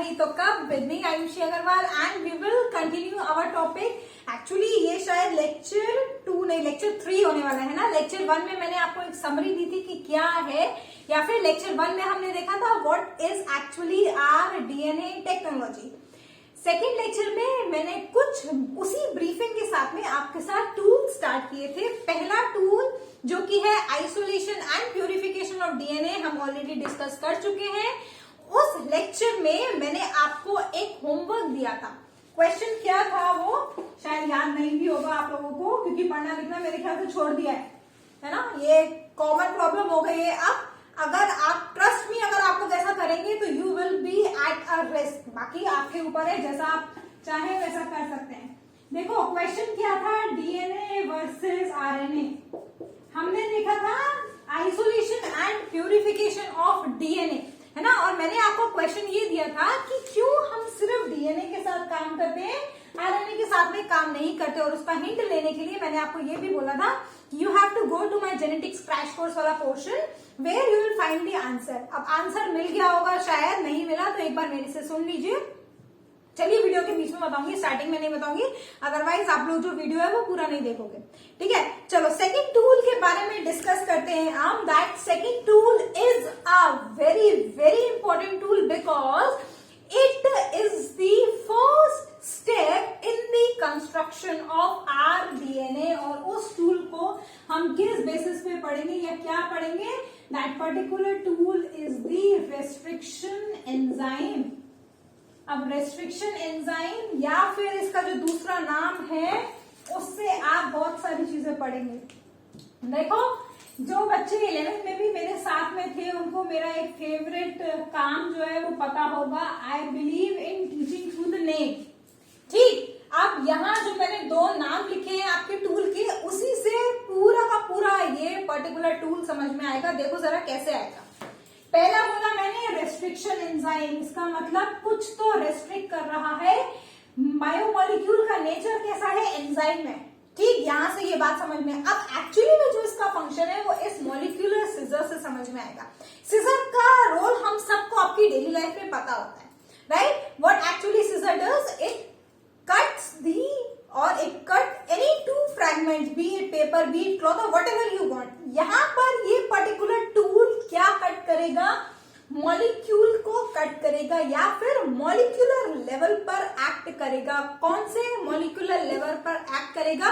नहीं तो कब with me Ayushi Agrawal and we will continue our topic. Actually ये शायद लेक्चर 2 नहीं लेक्चर 3 होने वाला है ना। लेक्चर 1 में मैंने आपको एक समरी दी थी कि क्या है, या फिर लेक्चर 1 में हमने देखा था what is actually R DNA technology. Second lecture में मैंने कुछ उसी ब्रीफिंग के साथ में आपके साथ टूल स्टार्ट किए थे। पहला टूल जो कि है isolation and purification of DNA, हम ऑलरेडी डिस्कस कर चुके हैं। उस लेक्चर में मैंने आपको एक होमवर्क दिया था। क्वेश्चन क्या था वो शायद याद नहीं भी होगा आप लोगों को, क्योंकि पढ़ना लिखना मेरे ख्याल से छोड़ दिया है ना। ये कॉमन प्रॉब्लम हो गई है। अब अगर आप ट्रस्ट मी, अगर आप लोग ऐसा करेंगे तो you will be at a risk. बाकी आपके ऊपर है, जैसा आप चाहे वैसा कर सकते हैं। देखो क्वेश्चन क्या था, डीएनए वर्सेस आरएनए। हमने देखा था isolation and purification of DNA, है ना। और मैंने आपको क्वेश्चन ये दिया था कि क्यों हम सिर्फ डीएनए के साथ काम करते हैं, आरएनए के साथ में काम नहीं करते। और उसका हिंट लेने के लिए मैंने आपको ये भी बोला था you have to go to my genetics crash course वाला portion where you will find the answer. अब आंसर मिल गया होगा, शायद नहीं मिला तो एक बार मेरे से सुन लीजिए। चलिए वीडियो के बीच में बताऊंगी, स्टार्टिंग में नहीं बताऊंगी, अदरवाइज आप लोग जो वीडियो है वो पूरा नहीं देखोगे। ठीक है, चलो सेकंड टूल के बारे में डिस्कस करते हैं हम। That second tool is a very very important tool because it is the first step in the construction of R DNA. और उस टूल को हम किस बेसिस पे पढ़ेंगे या क्या पढ़ेंगे? That particular tool is the restriction enzyme. अब रेस्ट्रिक्शन एंजाइम या फिर इसका जो दूसरा नाम है उससे आप बहुत सारी चीजें पढ़ेंगे। देखो जो बच्चे 11th में भी मेरे साथ में थे उनको मेरा एक फेवरेट काम जो है वो पता होगा, I believe in teaching through the name. ठीक, अब यहाँ जो मैंने 2 नाम लिखे हैं आपके टूल के, उसी से पूरा का पूरा ये पर्टिकुलर टूल समझ में आएगा। देखो जरा कैसे आएगा। पहला बोला मैंने रेस्ट्रिक्शन एंजाइम, इसका मतलब कुछ तो रेस्ट्रिक्ट कर रहा है। बायोमोलिक्यूल का नेचर कैसा है? एंजाइम है। ठीक, यहां से ये बात समझ में। अब एक्चुअली में जो इसका फंक्शन है वो इस मॉलिक्यूलर सीजर से समझ में आएगा। सीजर का रोल हम सबको आपकी डेली लाइफ में पता होता है, right. What actually scissor does, it cuts the और it cut any 2 fragments, be it paper, be it cloth और व्हाटएवर यू वांट। यहाँ पर ये पर्टिकुलर टूल क्या कट करेगा? मॉलिक्यूल को कट करेगा या फिर मॉलिक्यूलर लेवल पर एक्ट करेगा। कौन से मॉलिक्यूलर लेवल पर एक्ट करेगा?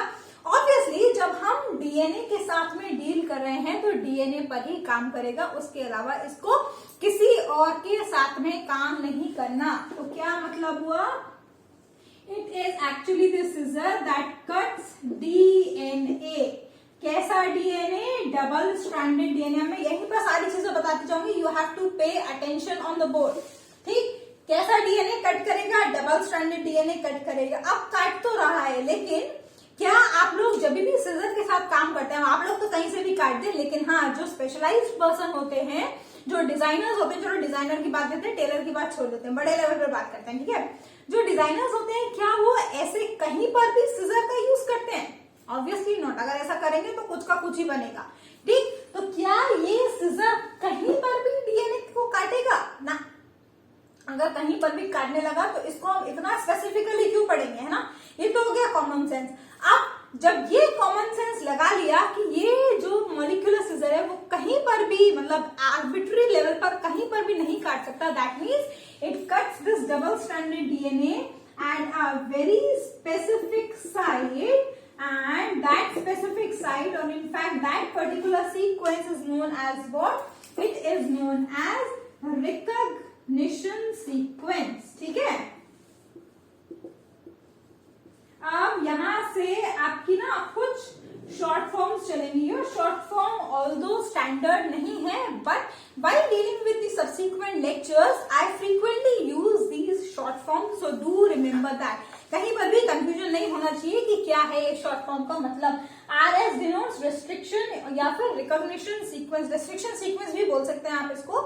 ऑब्वियसली जब हम डीएनए के साथ में डील कर रहे हैं तो डीएनए पर ही काम करेगा, उसके अलावा इसको किसी और के साथ में काम नहीं करना। तो क्या मतलब हुआ? It is actually the scissor that cuts DNA। कैसा डीएनए? Double stranded DNA. मैं यहीं पर सारी चीजें बताती जाऊंगी, you have to pay attention on the board. ठीक, कैसा डीएनए कट करेगा? डबल स्ट्रैंडेड डीएनए कट करेगा। अब कट तो रहा है, लेकिन क्या आप लोग जब भी सिजर के साथ काम करते हैं, आप लोग तो कहीं से भी काट दें, लेकिन हाँ जो स्पेशलाइज्ड पर्सन होते हैं, जो डिजाइनर्स होते हैं, चलो डिजाइनर की बात करते हैं, टेलर की बात छोड़ देते हैं, बड़े लेवल पर बात करते हैं। ठीक है, जो डिजाइनर्स होते हैं क्या वो ऐसे कहीं पर भी सिजर का यूज करते हैं? Obviously not. अगर ऐसा करेंगे तो कुछ का कुछ ही बनेगा। ठीक, तो क्या ये सिजर कहीं पर भी डीएनए को काटेगा? ना। अगर कहीं पर भी काटने लगा तो इसको हम इतना स्पेसिफिकली क्यों पढ़ेंगे, है ना। ये तो हो गया कॉमन सेंस। अब जब ये कॉमन सेंस लगा लिया कि ये जो मॉलिक्यूलर सिजर है वो कहीं पर भी, मतलब आर्बिट्री लेवल पर कहीं पर भी नहीं काट सकता, that means it cuts this double stranded DNA at a very specific site, and that specific site or in fact that particular sequence is known as what? It is known as recognition sequence। ठीक है, अब यहां से आपकी ना कुछ short forms चलेंगी। ये शॉर्ट फॉर्म ऑल्दो स्टैंडर्ड नहीं है, but while dealing with the subsequent lectures I frequently use these short forms, so do remember that। कहीं पर भी कंफ्यूजन नहीं होना चाहिए कि क्या है ये शॉर्ट फॉर्म का मतलब। RS डिनोट्स रेस्ट्रिक्शन या फिर रिकॉग्निशन सीक्वेंस। रेस्ट्रिक्शन सीक्वेंस भी बोल सकते हैं आप इसको।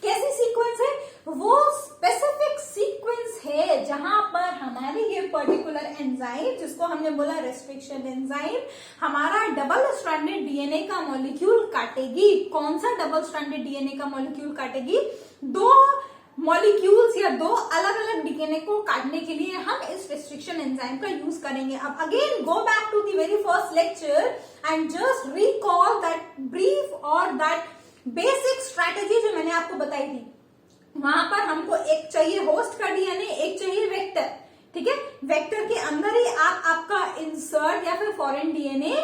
कैसी सीक्वेंस है? वो स्पेसिफिक सीक्वेंस है जहां पर हमारी ये पर्टिकुलर एंजाइम, जिसको हमने बोला रेस्ट्रिक्शन एंजाइम, हमारा डबल स्ट्रैंडेड डीएनए का मॉलिक्यूल काटेगी। कौन सा डबल स्ट्रैंडेड डीएनए का मॉलिक्यूल काटेगी? 2 मॉलिक्यूल्स या 2 अलग डीएनए को काटने के लिए हम इस रेस्ट्रिक्शन एंजाइम का यूज करेंगे। अब again go back to the very first lecture and just recall that brief और दैट बेसिक स्ट्रैटेजी जो मैंने आपको बताई थी। वहां पर हमको एक चाहिए होस्ट का डीएनए, एक चाहिए वेक्टर, ठीक है। वेक्टर के अंदर ही आप आपका इंसर्ट या फिर फॉरेन डीएनए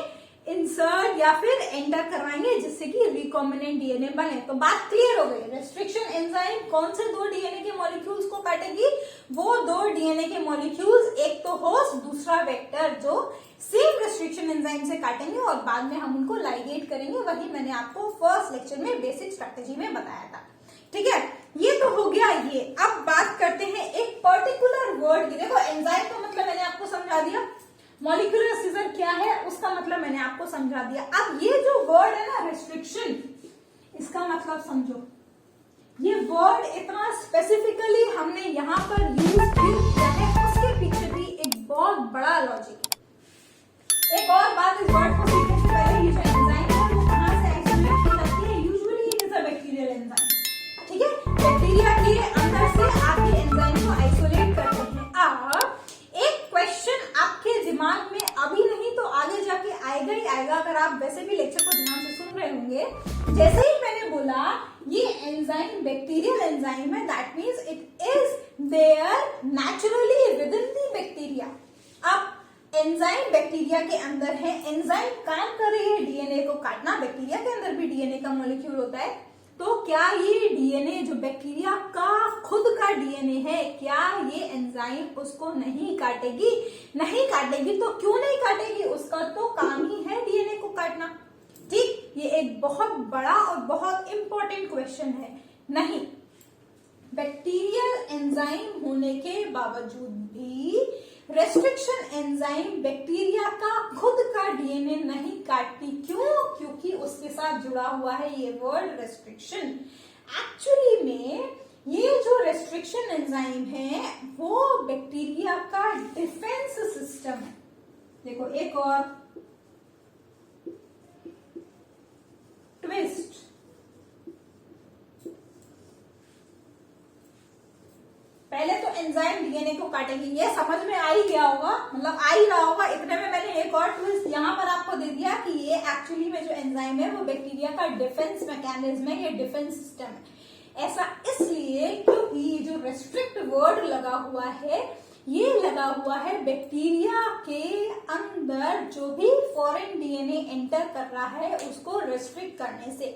इंसर्ट या फिर एंटर करवाएंगे जिससे कि रिकॉम्बिनेंट डीएनए बने। तो बात क्लियर हो गई। रेस्ट्रिक्शन एंजाइम कौन से दो डीएनए के मॉलिक्यूल्स को काटेगी? वो दो डीएनए के मॉलिक्यूल्स, एक तो होस्ट, दूसरा वेक्टर, जो सेम रेस्ट्रिक्शन एंजाइम से काटेंगे और बाद में हम उनको लाइगेट करेंगे। वही मैंने आपको फर्स्ट लेक्चर में बेसिक स्ट्रैटेजी में बताया था, ठीक है। ये तो हो गया ये। अब बात करते हैं एक पर्टिकुलर वर्ड की। देखो एंजाइम का मतलब मैंने आपको समझा दिया, मॉलिक्यूलर सीजर क्या है उसका मतलब मैंने आपको समझा दिया। अब ये जो वर्ड है ना रेस्ट्रिक्शन, इसका मतलब समझो। ये वर्ड इतना स्पेसिफिकली हमने यहाँ पर यूज किया है, उसके पीछे भी एक बहुत बड़ा लॉजिक है। एक और बात, इस वर्ड को सीखने से पहले ये जो एंजाइम है वो कहाँ से आइसोलेट की जाती है? Usually it is a bacterial enzyme, ठीक है। बैक्टीरिया के अंदर से आपके एंजाइम को आइसोलेट करते हैं। अब एक क्वेश्चन आपके दिमाग में अभी नहीं तो आगे जाके आएगा ही आएगा, अगर आप वैसे भी लेक्चर को ध्यान से सुन रहे होंगे। जैसे ही मैंने बोला ये एंजाइम बैक्टीरियल एंजाइम है, that means it is there naturally within the bacteria. अब एंजाइम बैक्टीरिया के अंदर है, एंजाइम काम कर रही है डीएनए को काटना। बैक्टीरिया के अंदर भी डीएनए का मॉलिक्यूल होता है, तो क्या ये डीएनए जो बैक्टीरिया का खुद का डीएनए है, क्या ये एंजाइम उसको नहीं काटेगी? नहीं काटेगी। तो क्यों नहीं काटेगी? उसका तो काम ही है डीएनए को काटना, ठीक। ये एक बहुत बड़ा और बहुत इंपॉर्टेंट क्वेश्चन है। नहीं, बैक्टीरियल एंजाइम होने के बावजूद भी रेस्ट्रिक्शन एंजाइम बैक्टीरिया का खुद का डीएनए नहीं काटती। क्यों? क्योंकि उसके साथ जुड़ा हुआ है ये वर्ड रेस्ट्रिक्शन। एक्चुअली में ये जो रेस्ट्रिक्शन एंजाइम है वो बैक्टीरिया का डिफेंस सिस्टम है। देखो एक और ट्विस्ट, पहले तो एंजाइम डीएनए को काटेगी, ये समझ में आ ही गया होगा, मतलब आ ही रहा होगा। इतने में मैंने एक और ट्विस्ट यहाँ पर आपको दे दिया कि ये एक्चुअली में जो एंजाइम है वो बैक्टीरिया का डिफेंस मैकेनिज्म है, ये डिफेंस सिस्टम है। ऐसा इसलिए क्योंकि ये जो रेस्ट्रिक्ट वर्ड लगा हुआ है, ये लगा हुआ है बैक्टीरिया के अंदर जो भी फॉरेन डीएनए एंटर कर रहा है उसको रेस्ट्रिक्ट करने से।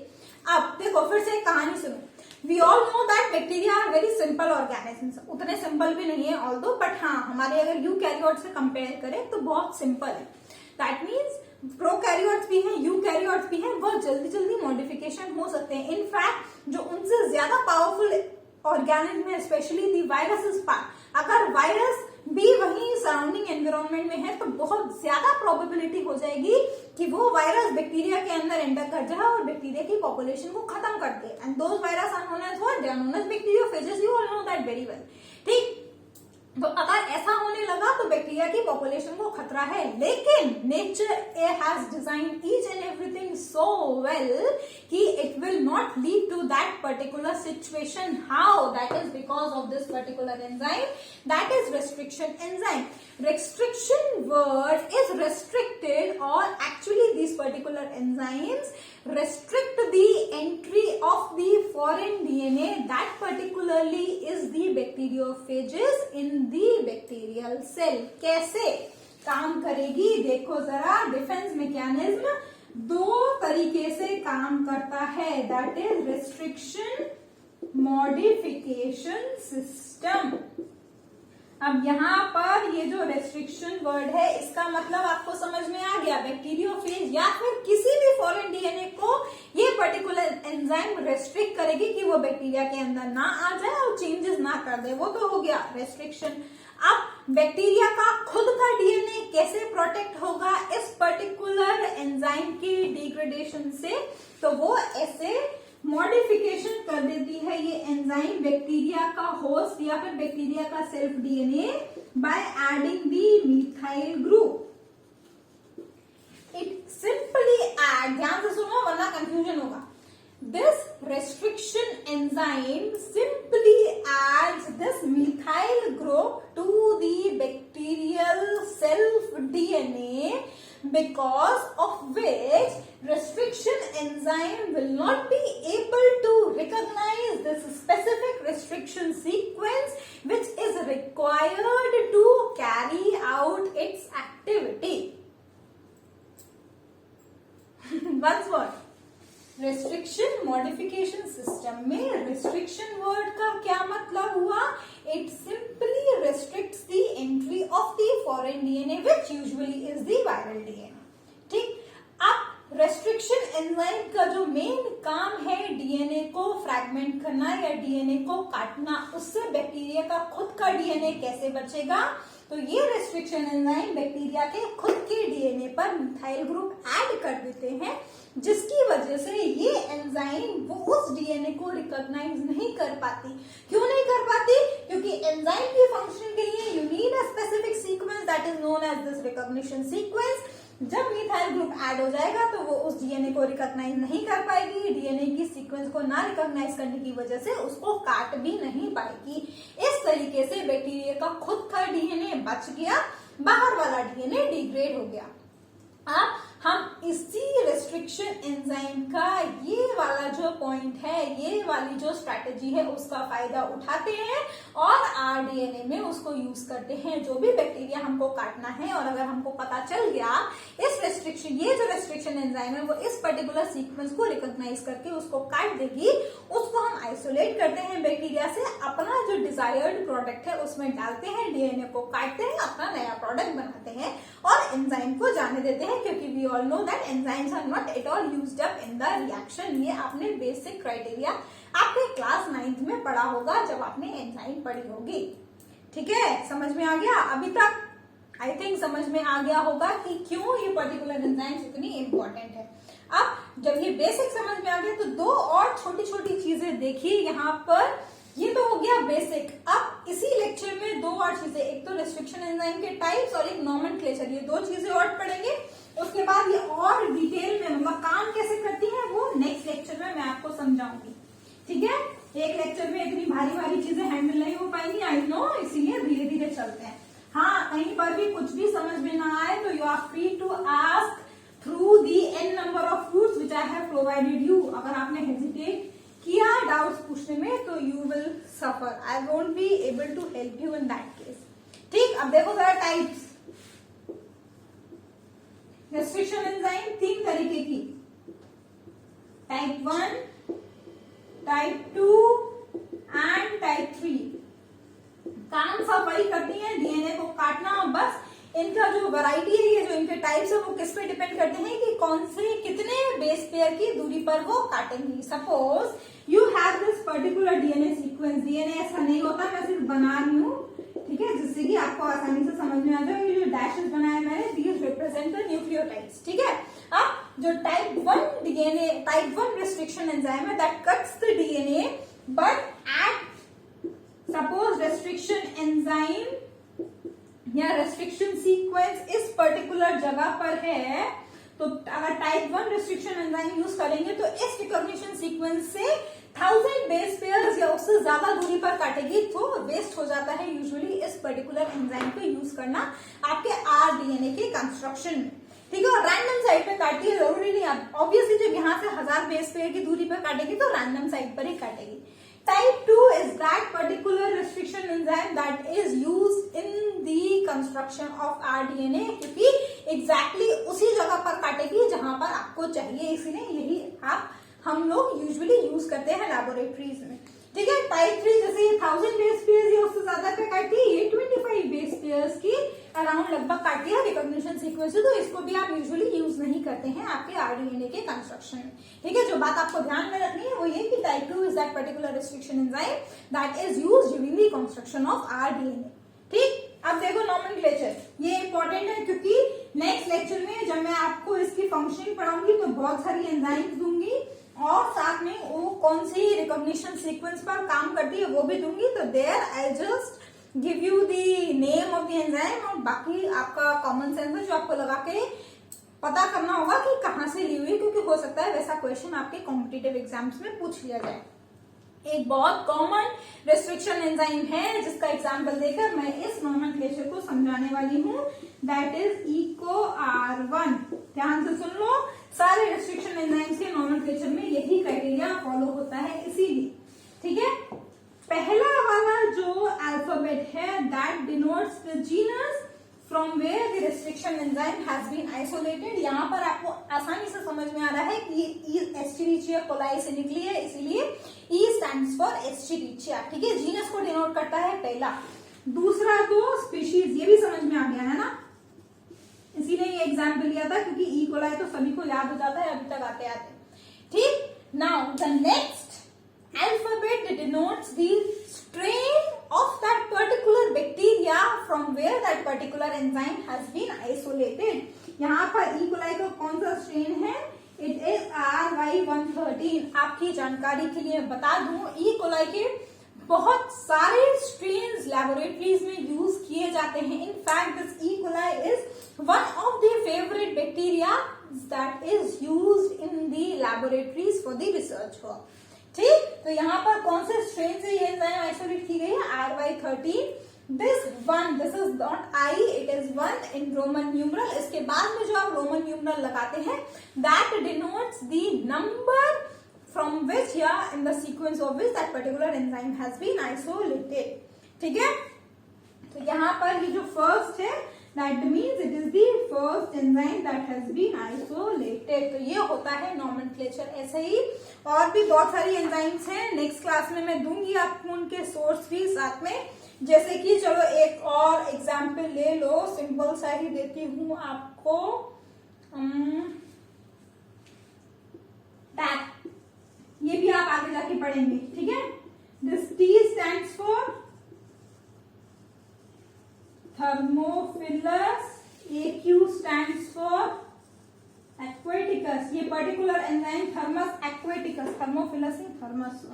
अब देखो फिर से कहानी सुनो। We all know that bacteria are very simple organisms. उतने सिंपल भी नहीं है ऑल्दो, बट हाँ हमारे अगर यूकैरियोट्स से कंपेयर करें तो बहुत सिंपल है। दैट मीन्स प्रोकैरियोट्स भी हैं, यूकैरियोट्स भी हैं, बहुत जल्दी जल्दी मॉडिफिकेशन हो सकते हैं। इनफैक्ट जो उनसे ज्यादा पावरफुल ऑर्गेनिज्म है, स्पेशली दी वायरसेस पार्ट, अगर वायरस भी वही सराउंडिंग एनवायरमेंट में है तो बहुत ज्यादा प्रोबेबिलिटी हो जाएगी कि वो वायरस बैक्टीरिया के अंदर एंटर कर जाए और बैक्टीरिया की पॉपुलेशन को खत्म कर दे। And those virus are known as what? They are known as bacteriophages. You all know that very well, ठीक। तो अगर ऐसा होने लगा तो बैक्टीरिया की पॉपुलेशन को खतरा है, लेकिन nature has design each and everything so well कि it will not lead to that particular situation. How? That is because of this particular enzyme, that is restriction enzyme. Restriction word is restricted, or actually these particular enzymes restrict the entry of the foreign DNA that particularly is the bacteriophages in the bacterial cell. कैसे काम करेगी? देखो जरा, defence mechanism दो तरीके से काम करता है, that is restriction modification system. अब यहाँ पर ये जो रेस्ट्रिक्शन वर्ड है इसका मतलब आपको समझ में आ गया। बैक्टीरियोफेज या फिर किसी भी फॉरेन डीएनए को ये पर्टिकुलर एंजाइम रेस्ट्रिक्ट करेगी कि वो बैक्टीरिया के अंदर ना आ जाए और चेंजेस ना कर दे। वो तो हो गया रेस्ट्रिक्शन। अब बैक्टीरिया का खुद का डीएनए कैसे प्रोटेक्ट होगा इस पर्टिकुलर एंजाइम की डिग्रेडेशन से? तो वो ऐसे मॉडिफिकेशन कर देती है ये एंजाइम बैक्टीरिया का होस्ट या फिर बैक्टीरिया का self DNA by adding the methyl group. It simply add, ध्यान से सुनो वरना कंफ्यूजन होगा। This restriction enzyme simply adds this methyl group because of which restriction enzyme will not be able to recognize this specific restriction sequence which is required to carry out its activity. Once more, restriction modification system में restriction word का क्या मतलब हुआ? It simply restricts the entry of the foreign DNA which usually is the viral DNA. ठीक, अब restriction enzyme का जो main काम है डीएनए को फ्रैगमेंट करना या डीएनए को काटना, उससे बैक्टीरिया का खुद का डीएनए कैसे बचेगा? तो ये रेस्ट्रिक्शन एंजाइम बैक्टीरिया के खुद के डीएनए पर मिथाइल ग्रुप ऐड कर देते हैं, जिसकी वजह से ये एंजाइम वो उस डीएनए को रिकॉग्नाइज नहीं कर पाती। क्यों नहीं कर पाती? क्योंकि एंजाइम की फंक्शन के लिए you need a specific sequence that is known as this recognition sequence. जब मिथाइल ग्रुप ऐड हो जाएगा तो वो उस डीएनए को रिकॉग्नाइज नहीं कर पाएगी, डीएनए की सीक्वेंस को ना रिकॉग्नाइज करने की वजह से उसको काट भी नहीं पाएगी। इस तरीके से बैक्टीरिया का खुद का डीएनए बच गया, बाहर वाला डीएनए डिग्रेड हो गया। अब हम इसी रेस्ट्रिक्शन एंजाइम का ये वाला जो पॉइंट है, ये वाली जो स्ट्रैटेजी है, उसका फायदा उठाते हैं और आरडीएनए में उसको यूज करते हैं। जो भी बैक्टीरिया हमको काटना है और अगर हमको पता चल गया इस रेस्ट्रिक्शन, ये जो रेस्ट्रिक्शन एंजाइम है वो इस पर्टिकुलर सीक्वेंस को रिकॉग्नाइज करके उसको काट देगी, उसको हम आइसोलेट करते हैं बैक्टीरिया से, अपना जो डिजायर्ड प्रोडक्ट है उसमें डालते हैं, डीएनए को काटते हैं, अपना नया प्रोडक्ट बनाते हैं और एंजाइम को जाने देते हैं, क्योंकि we all know that enzymes are not at all used up in the reaction. ये आपने बेसिक क्राइटेरिया आपने क्लास 9th में पढ़ा होगा जब आपने एंजाइम पढ़ी होगी। ठीक है, समझ में आ गया? अभी तक आई थिंक समझ में आ गया होगा कि क्यों ये पर्टिकुलर एंजाइम्स इतनी इंपॉर्टेंट है। अब जब ये बेसिक समझ में आ गया तो दो और छोटी छोटी चीजें देखिए यहाँ पर। ये तो हो गया बेसिक। अब इसी लेक्चर में दो और चीजें, एक तो रेस्ट्रिक्शन एंजाइम के टाइप्स और एक नॉमेनक्लेचर, ये दो चीजें और पढ़ेंगे। उसके बाद ये और डिटेल में मतलब काम कैसे करती है वो नेक्स्ट लेक्चर में मैं आपको समझाऊंगी। ठीक है, एक लेक्चर में इतनी भारी भारी चीजें हैंडल नहीं हो पाएंगी, आई नो, इसीलिए धीरे धीरे चलते हैं। हाँ, कहीं पर भी कुछ भी समझ में ना आए तो you are free to ask through the n number of routes which I have provided you. अगर आपने हेजिटेट किया डाउट्स पूछने में तो you will suffer, I won't be able to help you in that case. ठीक, अब देखो जरा टाइप्स। रेस्ट्रिक्शन एंजाइम तीन तरीके की, टाइप 1, टाइप 2 एंड टाइप 3। काम सब वही करती है, डीएनए को काटना। बस इनका जो वैरायटी है, ये जो इनके टाइप्स है वो किस पे डिपेंड करते हैं कि कौन से कितने बेस पेयर की दूरी पर वो काटेंगी। Suppose you have this particular DNA sequence, DNA ऐसा नहीं होता, मैं सिर्फ बना रही हूँ, ठीक है, जिससे कि आपको आसानी से समझ में आ जाए। ये जो डैशेस बनाए मैंने, दीज रिप्रेजेंट द न्यूक्लियोटाइड्स। ठीक है, अब जो type 1 DNA, type 1 restriction enzyme है that cuts the DNA but at suppose restriction enzyme या रेस्ट्रिक्शन सीक्वेंस इस पर्टिकुलर जगह पर है, तो अगर टाइप 1 रेस्ट्रिक्शन एंजाइम यूज करेंगे तो इस रिकॉग्निशन सीक्वेंस से 1000 बेस पेयर्स या उससे ज्यादा दूरी पर काटेगी, तो वेस्ट हो जाता है यूजुअली इस पर्टिकुलर एंजाइम को यूज करना आपके आरडीएनए के कंस्ट्रक्शन में। ठीक है, और रैंडम साइड पे काटती है, जरूरी नहीं। ऑब्वियसली जब यहाँ से 1000 बेस पेयर की दूरी पर काटेगी तो रैंडम साइड पर ही काटेगी। Type 2 is that particular restriction enzyme that is used in the construction of RDNA, क्योंकि exactly उसी जगह पर काटेगी जहां पर आपको चाहिए, इसलिए यही हम लोग यूजुअली यूज करते हैं लैबोरेटरीज में। ठीक है, टाइप 3 जैसे ये 1000 बेस पेयर्स या उससे ज्यादा पे काटती है, ये 25 बेस पेयर्स की अराउंड लगभग काटती है रिकॉग्निशन सीक्वेंस से, तो इसको भी आप यूजुअली यूज नहीं करते हैं आपके आरडीएनए के कंस्ट्रक्शन में। ठीक है, जो बात आपको ध्यान में रखनी है वो ये कि type 2 is that particular restriction enzyme that is used during the construction of rDNA. ठीक, अब देखो नॉमेनक्लेचर, ये इंपॉर्टेंट है क्योंकि नेक्स्ट लेक्चर में जब मैं आपको इसकी फंक्शनिंग पढ़ाऊंगी तो बहुत सारी एंजाइम्स दूंगी और साथ में वो कौन सी रिकॉग्निशन सीक्वेंस पर काम करती है वो भी दूंगी। तो there I just give you the name of the enzyme और बाकी आपका कॉमन सेंस है जो आपको लगा के पता करना होगा कि कहाँ से ली हुई, क्योंकि हो सकता है वैसा क्वेश्चन आपके कॉम्पिटिटिव एग्जाम्स में पूछ लिया जाए। एक बहुत कॉमन रेस्ट्रिक्शन एंजाइम है जिसका एग्जाम्पल देकर मैं इस नॉमेनक्लेचर को समझाने वाली हूँ, दैट इज इको R1। ध्यान से सुन लो, सारे रिस्ट्रिक्शन एंजाइम्स के नॉमेनक्लेचर में यही क्राइटेरिया फॉलो होता है, इसीलिए। ठीक है, पहला वाला जो अल्फाबेट है that denotes the genus from where the restriction enzyme has been isolated. यहाँ पर आपको आसानी से समझ में आ रहा है कि ये एस्चेरिचिया कोलाई से निकली है, इसलिए ई स्टैंड्स फॉर एस्चेरिचिया। ठीक है, जीनस को डिनोट करता है पहला। दूसरा तो स्पीशीज, ये भी समझ में आ गया है ना, इसीलिए ये एग्जाम्पल लिया था, क्योंकि ई कोलाई तो सभी को याद हो जाता है अभी तक आते आते। ठीक, now the next alphabet denotes the strain of that particular bacteria from where that particular enzyme has been isolated. यहाँ पर E. coli का कौन सा स्ट्रेन है? It is RY113। आपकी जानकारी के लिए बता दूं, E. coli के बहुत सारे स्ट्रेन्स लैबोरेटरीज में यूज किए जाते हैं। In fact this E. coli is one of the favorite bacteria that is used in the laboratories for the research work. ठीक, तो यहाँ पर कौन से स्ट्रेन से ये एंजाइम आइसोलेट की गई है? RY13। This is not I, it is 1 in roman numeral. इसके बाद में जो आप रोमन न्यूमरल लगाते हैं, that denotes the number from which या in the sequence of which that particular enzyme has been isolated. ठीक है, तो यहाँ पर ये जो फर्स्ट है, that means it is the first enzyme that has been isolated. तो ये होता है नॉमेनक्लेचर। ऐसे ही और भी बहुत सारी एंजाइम्स हैं, नेक्स्ट क्लास में मैं दूंगी आपको उनके सोर्स भी साथ में। जैसे कि चलो एक और एग्जाम्पल ले लो, सिंपल सा ही देती हूं आपको। टैक, ये भी आप आगे जाके पढ़ेंगे। ठीक है, this T stands for thermophilus, AQ stands for aquaticus. ये particular enzyme thermus aquaticus, thermophilus ही थर्मस।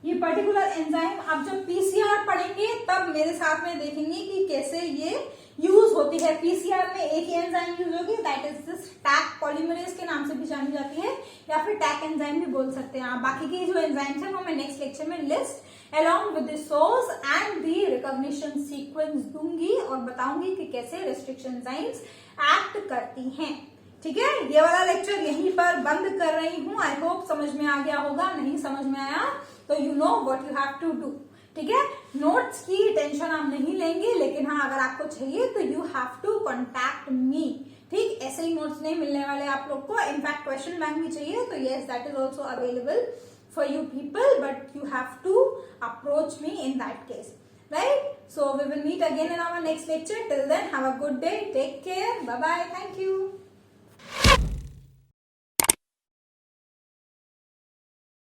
ये पर्टिकुलर एंजाइम आप जब पीसीआर पढ़ेंगे तब मेरे साथ में देखेंगे कि कैसे ये यूज होती है। पीसीआर में एक ही एंजाइम यूज होगी, that is this Taq polymerase के नाम से भी जानी जाती है, या फिर टैक एंजाइम भी बोल सकते हैं। बाकी की जो एंजाइम्स है वो मैं नेक्स्ट लेक्चर में list along with the source and the recognition sequence दूंगी और बताऊंगी कि कैसे restriction enzymes act करती हैं। ठीक है, ये वाला लेक्चर यहीं पर बंद कर रही हूँ। आई होप समझ में आ गया होगा, नहीं समझ में आया तो you know what you have to do. ठीक है, नोट्स की टेंशन आप नहीं लेंगे, लेकिन हाँ अगर आपको चाहिए तो you have to contact me. ठीक, ऐसे ही नोट्स नहीं मिलने वाले आप लोग को। इनफैक्ट क्वेश्चन बैंक भी चाहिए तो yes, that is also available for you people, but you have to approach me in that case, right? So we will meet again in our next lecture. Till then, have a good day, take care, bye bye, thank you.